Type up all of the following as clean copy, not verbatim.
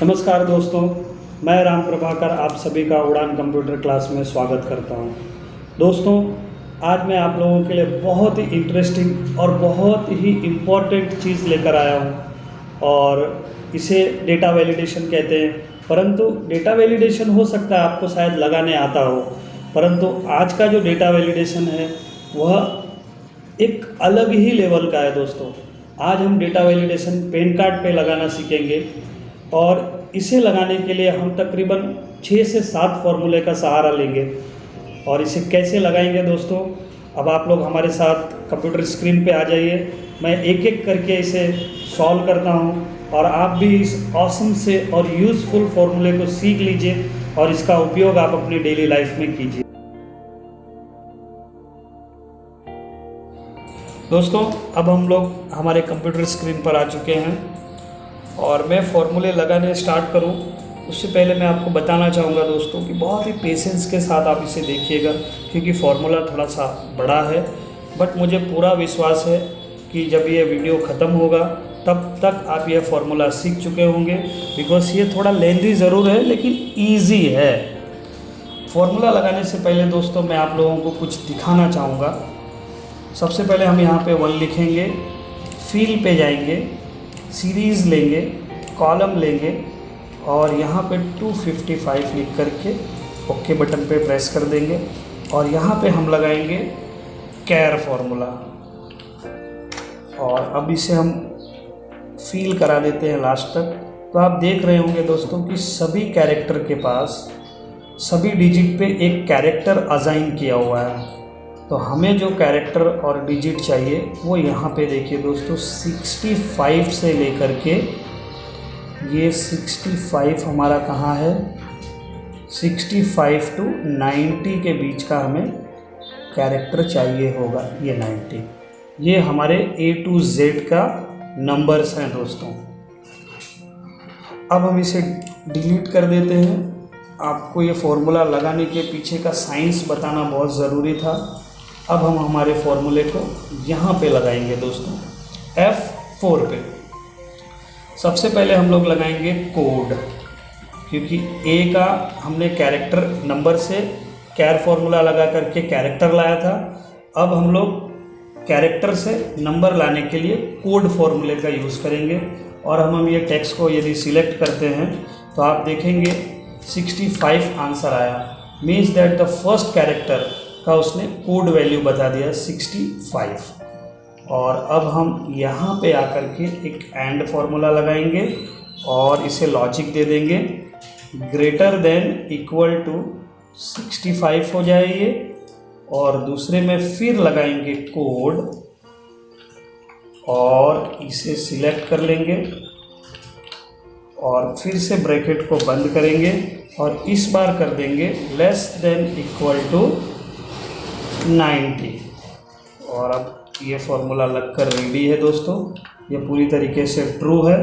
नमस्कार दोस्तों, मैं राम प्रभाकर आप सभी का उड़ान कंप्यूटर क्लास में स्वागत करता हूं। दोस्तों, आज मैं आप लोगों के लिए बहुत ही इंटरेस्टिंग और बहुत ही इम्पोर्टेंट चीज़ लेकर आया हूं और इसे डेटा वैलिडेशन कहते हैं। परंतु डेटा वैलिडेशन हो सकता है आपको शायद लगाने आता हो, परंतु आज का जो डेटा वैलिडेशन है वह एक अलग ही लेवल का है। दोस्तों, आज हम डेटा वैलिडेशन पैन कार्ड पे लगाना सीखेंगे और इसे लगाने के लिए हम तकरीबन 6 से 7 फॉर्मूले का सहारा लेंगे। और इसे कैसे लगाएंगे दोस्तों, अब आप लोग हमारे साथ कंप्यूटर स्क्रीन पे आ जाइए। मैं एक एक करके इसे सॉल्व करता हूं और आप भी इस ऑसम से और यूज़फुल फॉर्मूले को सीख लीजिए और इसका उपयोग आप अपनी डेली लाइफ में कीजिए। दोस्तों, अब हम लोग हमारे कंप्यूटर स्क्रीन पर आ चुके हैं और मैं फॉर्मूले लगाने स्टार्ट करूं उससे पहले मैं आपको बताना चाहूँगा दोस्तों कि बहुत ही पेशेंस के साथ आप इसे देखिएगा, क्योंकि फार्मूला थोड़ा सा बड़ा है। बट मुझे पूरा विश्वास है कि जब ये वीडियो ख़त्म होगा तब तक आप यह फार्मूला सीख चुके होंगे, बिकॉज ये थोड़ा लेंथी ज़रूर है लेकिन ईजी है। फार्मूला लगाने से पहले दोस्तों मैं आप लोगों को कुछ दिखाना चाहूँगा। सबसे पहले हम यहाँ पे 1 लिखेंगे, फील पे जाएंगे, सीरीज़ लेंगे, कॉलम लेंगे और यहाँ पे 255 लिख करके ओके बटन पे प्रेस कर देंगे और यहाँ पे हम लगाएंगे कैर फॉर्मूला। और अब इसे हम फील करा देते हैं लास्ट तक। तो आप देख रहे होंगे दोस्तों कि सभी कैरेक्टर के पास सभी डिजिट पे एक कैरेक्टर असाइन किया हुआ है। तो हमें जो कैरेक्टर और डिजिट चाहिए वो यहाँ पे देखिए दोस्तों, 65 से लेकर के ये 65 हमारा कहाँ है, 65 to 90 के बीच का हमें कैरेक्टर चाहिए होगा। ये 90, ये हमारे A to Z का नंबर्स हैं दोस्तों। अब हम इसे डिलीट कर देते हैं। आपको ये फॉर्मूला लगाने के पीछे का साइंस बताना बहुत ज़रूरी था। अब हम हमारे फॉर्मूले को यहाँ पे लगाएंगे दोस्तों, F4 पे। सबसे पहले हम लोग लगाएंगे कोड, क्योंकि A का हमने कैरेक्टर नंबर से कैर फॉर्मूला लगा करके कैरेक्टर लाया था। अब हम लोग कैरेक्टर से नंबर लाने के लिए कोड फॉर्मूले का यूज़ करेंगे। और हम ये टेक्स्ट को यदि सिलेक्ट करते हैं तो आप देखेंगे 65 आंसर आया। Means that the first character का उसने कोड वैल्यू बता दिया 65। और अब हम यहाँ पे आकर के एक एंड फॉर्मूला लगाएंगे और इसे लॉजिक दे देंगे, ग्रेटर देन इक्वल टू 65 हो जाए ये। और दूसरे में फिर लगाएंगे कोड और इसे सिलेक्ट कर लेंगे और फिर से ब्रैकेट को बंद करेंगे और इस बार कर देंगे लेस देन इक्वल टू 90। और अब ये फॉर्मूला लगकर रेडी है दोस्तों। ये पूरी तरीके से ट्रू है।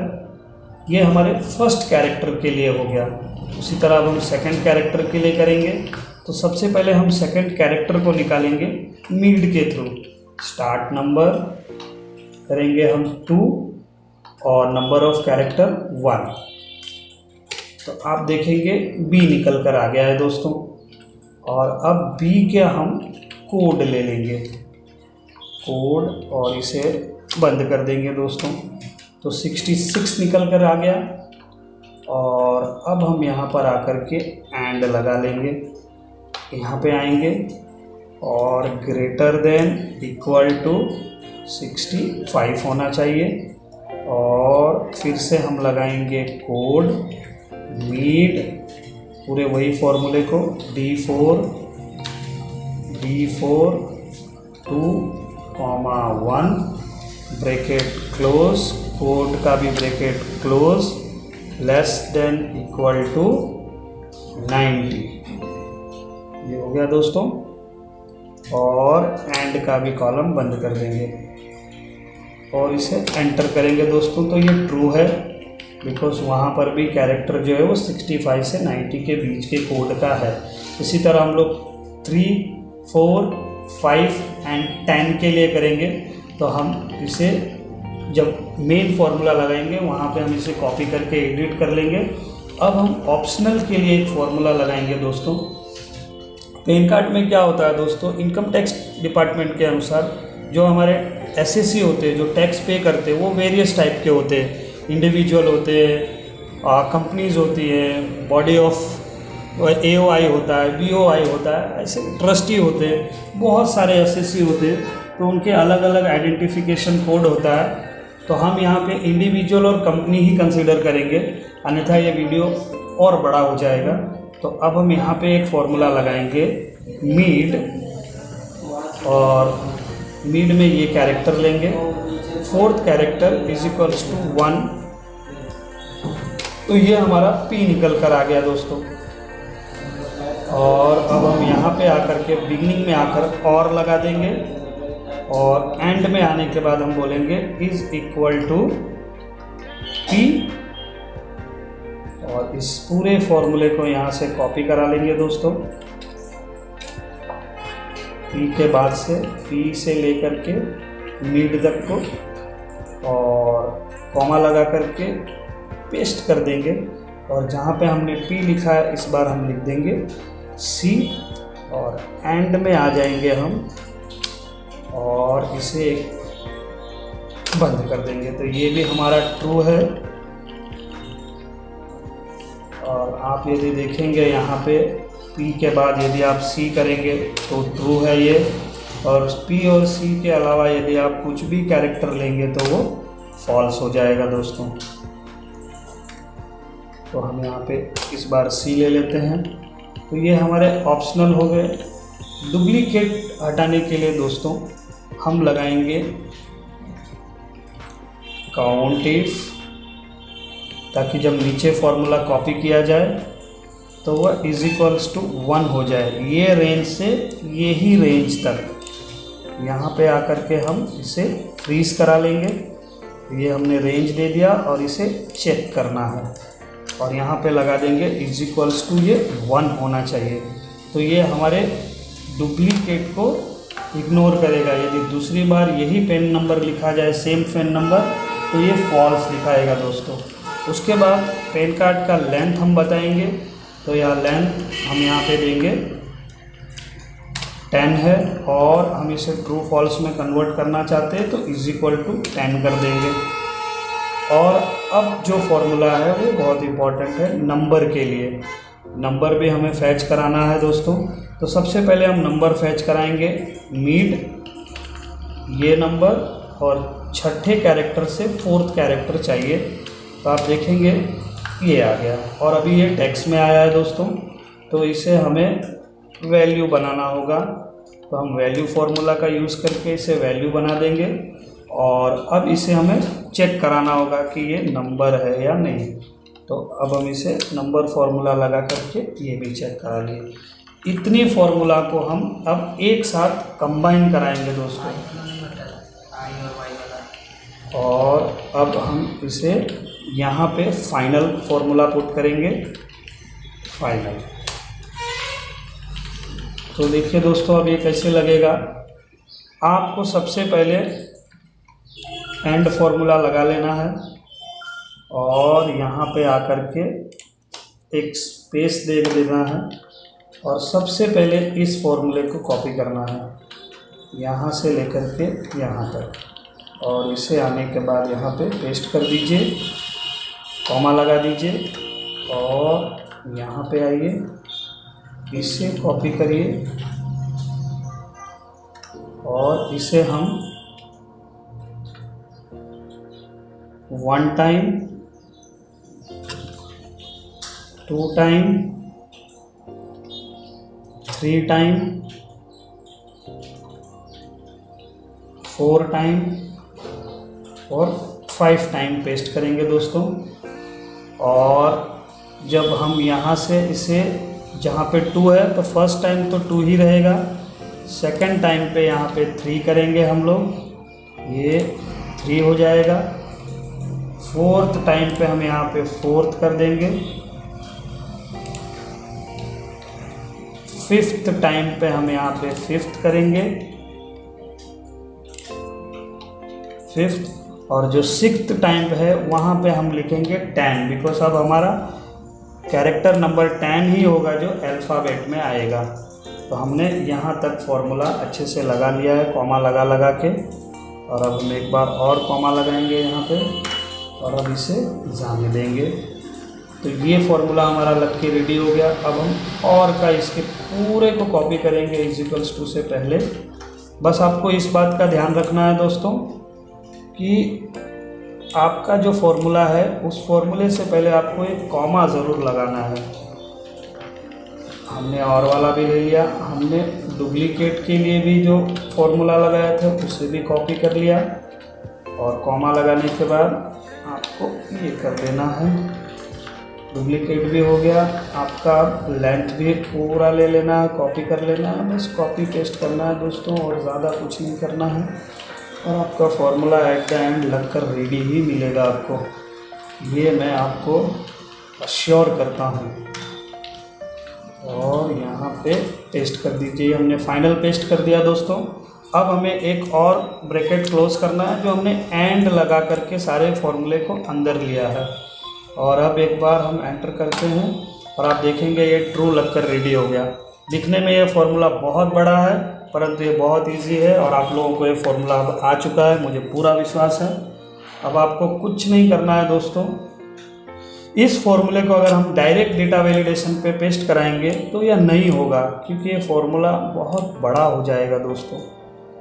ये हमारे फर्स्ट कैरेक्टर के लिए हो गया। उसी तरह अब हम सेकंड कैरेक्टर के लिए करेंगे। तो सबसे पहले हम सेकंड कैरेक्टर को निकालेंगे मीड के थ्रू। स्टार्ट नंबर करेंगे हम 2 और नंबर ऑफ कैरेक्टर 1। तो आप देखेंगे B निकल कर आ गया है दोस्तों। और अब B के हम कोड ले लेंगे, कोड, और इसे बंद कर देंगे दोस्तों। तो 66 निकल कर आ गया। और अब हम यहाँ पर आकर के एंड लगा लेंगे। यहाँ पे आएंगे और ग्रेटर देन इक्वल टू 65 होना चाहिए। और फिर से हम लगाएंगे कोड मीड, पूरे वही फॉर्मूले को D4 2, 1 ब्रैकेट क्लोज, कोड का भी bracket close, less than equal to 90। ये हो गया दोस्तों। और एंड का भी कॉलम बंद कर देंगे और इसे एंटर करेंगे दोस्तों। तो ये ट्रू है, बिकॉज वहाँ पर भी कैरेक्टर जो है वो 65 से 90 के बीच के कोड का है। इसी तरह हम लोग 3, 4, 5 एंड 10 के लिए करेंगे। तो हम इसे जब मेन फार्मूला लगाएंगे वहाँ पे हम इसे कॉपी करके एडिट कर लेंगे। अब हम ऑप्शनल के लिए एक फार्मूला लगाएंगे दोस्तों। पैन कार्ड में क्या होता है दोस्तों, इनकम टैक्स डिपार्टमेंट के अनुसार जो हमारे एसएससी होते हैं, जो टैक्स पे करते हैं, वो वेरियस टाइप के होते हैं। इंडिविजुअल होते हैं, कंपनीज होती है, बॉडी ऑफ AOI होता है, BOI होता है, ऐसे ट्रस्टी होते हैं, बहुत सारे एसएससी होते हैं, तो उनके अलग अलग आइडेंटिफिकेशन कोड होता है। तो हम यहाँ पे इंडिविजुअल और कंपनी ही कंसीडर करेंगे, अन्यथा ये वीडियो और बड़ा हो जाएगा। तो अब हम यहाँ पे एक फार्मूला लगाएंगे मीड, और मीड में ये कैरेक्टर लेंगे, 4th character is equals to 1। तो ये हमारा P निकल कर आ गया दोस्तों। और अब हम यहाँ पे आकर के बिगिनिंग में आकर और लगा देंगे, और एंड में आने के बाद हम बोलेंगे इज इक्वल टू P, और इस पूरे फॉर्मूले को यहाँ से कॉपी करा लेंगे दोस्तों। P के बाद से P से लेकर के मीड तक को, और कॉमा लगा करके पेस्ट कर देंगे, और जहाँ पे हमने P लिखा है इस बार हम लिख देंगे C, और एंड में आ जाएंगे हम और इसे बंद कर देंगे। तो ये भी हमारा ट्रू है। और आप यदि देखेंगे यहाँ पे P के बाद यदि आप C करेंगे तो ट्रू है ये, और P और C के अलावा यदि आप कुछ भी कैरेक्टर लेंगे तो वो फॉल्स हो जाएगा दोस्तों। तो हम यहाँ पे इस बार C ले लेते हैं। तो ये हमारे ऑप्शनल हो गए। डुप्लीकेट हटाने के लिए दोस्तों हम लगाएंगे काउंट इफ, ताकि जब नीचे फॉर्मूला कॉपी किया जाए तो वह इज इक्वल्स टू 1 हो जाए, ये रेंज से ये ही रेंज तक। यहाँ पे आकर के हम इसे फ्रीज करा लेंगे। ये हमने रेंज दे दिया और इसे चेक करना है, और यहाँ पे लगा देंगे इज इक्वल्स टू, ये 1 होना चाहिए। तो ये हमारे डुप्लीकेट को इग्नोर करेगा। यदि दूसरी बार यही पेन नंबर लिखा जाए, सेम पेन नंबर, तो ये फॉल्स दिखाएगा दोस्तों। उसके बाद पैन कार्ड का लेंथ हम बताएंगे। तो यह लेंथ हम यहाँ पे देंगे 10 है, और हम इसे ट्रू फॉल्स में कन्वर्ट करना चाहते हैं तो इज इक्वल टू 10 कर देंगे। और अब जो फॉर्मूला है वो बहुत इंपॉर्टेंट है नंबर के लिए। नंबर भी हमें फैच कराना है दोस्तों। तो सबसे पहले हम नंबर फैच कराएंगे मीड, ये नंबर, और छठे कैरेक्टर से 4th कैरेक्टर चाहिए। तो आप देखेंगे ये आ गया, और अभी ये टेक्स्ट में आया है दोस्तों। तो इसे हमें वैल्यू बनाना होगा। तो हम वैल्यू फार्मूला का यूज़ करके इसे वैल्यू बना देंगे, और अब इसे हमें चेक कराना होगा कि ये नंबर है या नहीं। तो अब हम इसे नंबर फार्मूला लगा करके ये भी चेक करा लिए। इतनी फार्मूला को हम अब एक साथ कंबाइन कराएंगे दोस्तों, और अब हम इसे यहाँ पे फाइनल फार्मूला पुट करेंगे, फाइनल। तो देखिए दोस्तों अब ये कैसे लगेगा। आपको सबसे पहले एंड फार्मूला लगा लेना है, और यहाँ पे आकर के एक स्पेस दे देना है, और सबसे पहले इस फॉर्मूले को कॉपी करना है यहाँ से लेकर के यहाँ तक, और इसे आने के बाद यहाँ पे पेस्ट कर दीजिए, कॉमा लगा दीजिए, और यहाँ पे आइए, इसे कॉपी करिए, और इसे हम 1 टाइम, 2 टाइम, 3 टाइम, 4 टाइम और 5 टाइम पेस्ट करेंगे दोस्तों। और जब हम यहाँ से इसे, जहाँ पे 2 है तो फर्स्ट टाइम तो 2 ही रहेगा, सेकंड टाइम पे यहाँ पे 3 करेंगे हम लोग, ये 3 हो जाएगा। 4th टाइम पे हम यहाँ पे 4th कर देंगे। 5th टाइम पे हम यहाँ पे 5th करेंगे, 5th, और जो 6th टाइम है वहाँ पे हम लिखेंगे 10, बिकॉज अब हमारा कैरेक्टर नंबर 10 ही होगा जो अल्फ़ाबेट में आएगा। तो हमने यहाँ तक फॉर्मूला अच्छे से लगा लिया है, कॉमा लगा के, और अब हम एक बार और कॉमा लगाएंगे यहाँ पे और अब इसे जाने देंगे। तो ये फॉर्मूला हमारा लग के रेडी हो गया। अब हम और का इसके पूरे को कॉपी करेंगे इक्वल्स टू से पहले। बस आपको इस बात का ध्यान रखना है दोस्तों कि आपका जो फॉर्मूला है उस फॉर्मूले से पहले आपको एक कॉमा ज़रूर लगाना है। हमने और वाला भी ले लिया, हमने डुप्लीकेट के लिए भी जो फॉर्मूला लगाया था उसे भी कॉपी कर लिया, और कॉमा लगाने के बाद आपको ये कर देना है, डुप्लीकेट भी हो गया आपका, लेंथ भी पूरा ले लेना है, कॉपी कर लेना है, बस कॉपी पेस्ट करना है दोस्तों, और ज़्यादा कुछ नहीं करना है, और आपका फॉर्मूला एट द एंड लगकर रेडी ही मिलेगा आपको। ये मैं आपको अश्योर करता हूँ। और यहाँ पे पेस्ट कर दीजिए, हमने फाइनल पेस्ट कर दिया दोस्तों। अब हमें एक और ब्रैकेट क्लोज करना है जो हमने एंड लगा करके सारे फॉर्मूले को अंदर लिया है। और अब एक बार हम एंटर करते हैं और आप देखेंगे ये ट्रू लगकर रेडी हो गया। दिखने में ये फॉर्मूला बहुत बड़ा है परंतु ये बहुत इजी है, और आप लोगों को ये फॉर्मूला अब आ चुका है, मुझे पूरा विश्वास है। अब आपको कुछ नहीं करना है दोस्तों। इस फॉर्मूले को अगर हम डायरेक्ट डेटा वैलिडेशन पे पेस्ट कराएंगे तो यह नहीं होगा, क्योंकि ये फॉर्मूला बहुत बड़ा हो जाएगा दोस्तों।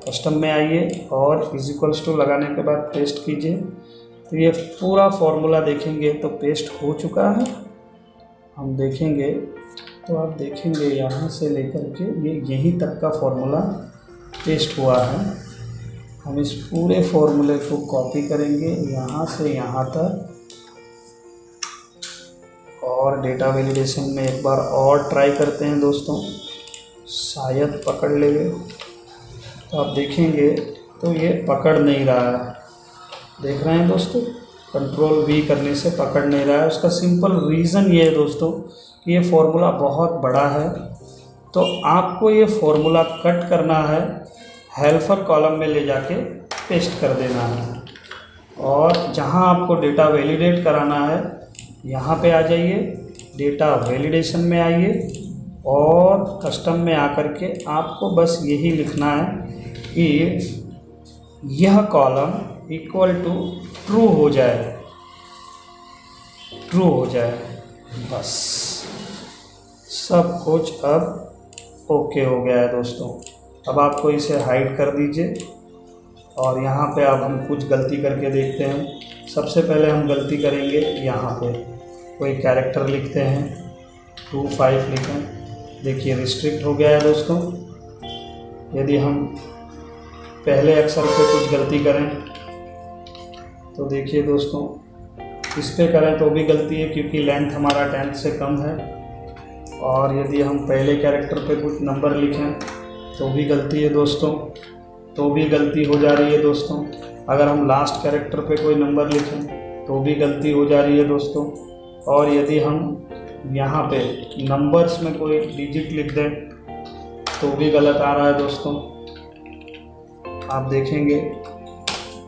कस्टम में आइए और इक्वल्स टू लगाने के बाद पेस्ट कीजिए, तो ये पूरा फॉर्मूला देखेंगे तो पेस्ट हो चुका है। हम देखेंगे तो आप देखेंगे यहाँ से लेकर के ये यहीं तक का फॉर्मूला पेस्ट हुआ है। हम इस पूरे फॉर्मूले को कॉपी करेंगे यहाँ से यहाँ तक, और डेटा वैलिडेशन में एक बार और ट्राई करते हैं दोस्तों, शायद पकड़ लेंगे। तो आप देखेंगे तो ये पकड़ नहीं रहा है, देख रहे हैं दोस्तों, कंट्रोल V करने से पकड़ नहीं रहा है। उसका सिंपल रीज़न ये है दोस्तों कि ये फॉर्मूला बहुत बड़ा है, तो आपको ये फॉर्मूला कट करना है, हेल्पर कॉलम में ले जाके पेस्ट कर देना है, और जहां आपको डेटा वैलिडेट कराना है यहाँ पे आ जाइए, डेटा वैलिडेशन में आइए, और कस्टम में आकर के आपको बस यही लिखना है कि यह कॉलम इक्वल टू ट्रू हो जाए, ट्रू हो जाए, बस सब कुछ अब ओके हो गया है दोस्तों। अब आपको इसे हाइड कर दीजिए, और यहाँ पे अब हम कुछ गलती करके देखते हैं। सबसे पहले हम गलती करेंगे, यहाँ पे कोई कैरेक्टर लिखते हैं, 25 लिखें, देखिए रिस्ट्रिक्ट हो गया है दोस्तों। यदि हम पहले अक्षर पे कुछ गलती करें तो देखिए दोस्तों, इस पे करें तो भी गलती है क्योंकि लेंथ हमारा 10 से कम है, और यदि हम पहले कैरेक्टर पे कुछ नंबर लिखें तो भी गलती है दोस्तों, तो भी गलती हो जा रही है दोस्तों। अगर हम लास्ट कैरेक्टर पे कोई नंबर लिखें तो भी गलती हो जा रही है दोस्तों, और यदि हम यहाँ पे नंबर्स में कोई डिजिट लिख दें तो भी गलत आ रहा है दोस्तों, आप देखेंगे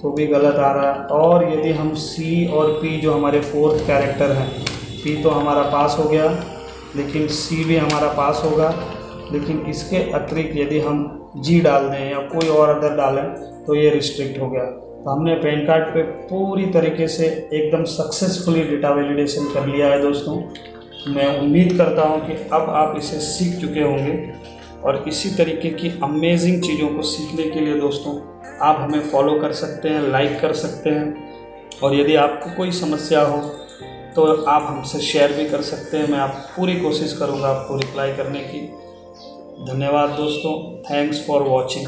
तो भी गलत आ रहा है। और यदि हम C और P जो हमारे 4th कैरेक्टर हैं, P तो हमारा पास हो गया लेकिन C भी हमारा पास होगा, लेकिन इसके अतिरिक्त यदि हम G डाल दें या कोई और अदर डालें तो ये रिस्ट्रिक्ट हो गया। तो हमने पैन कार्ड पे पूरी तरीके से एकदम सक्सेसफुली डेटा वैलिडेशन कर लिया है दोस्तों। मैं उम्मीद करता हूँ कि अब आप इसे सीख चुके होंगे, और इसी तरीके की अमेजिंग चीज़ों को सीखने के लिए दोस्तों आप हमें फॉलो कर सकते हैं, लाइक कर सकते हैं, और यदि आपको कोई समस्या हो तो आप हमसे शेयर भी कर सकते हैं। मैं पूरी कोशिश करूँगा आपको रिप्लाई करने की। धन्यवाद दोस्तों, थैंक्स फॉर वॉचिंग।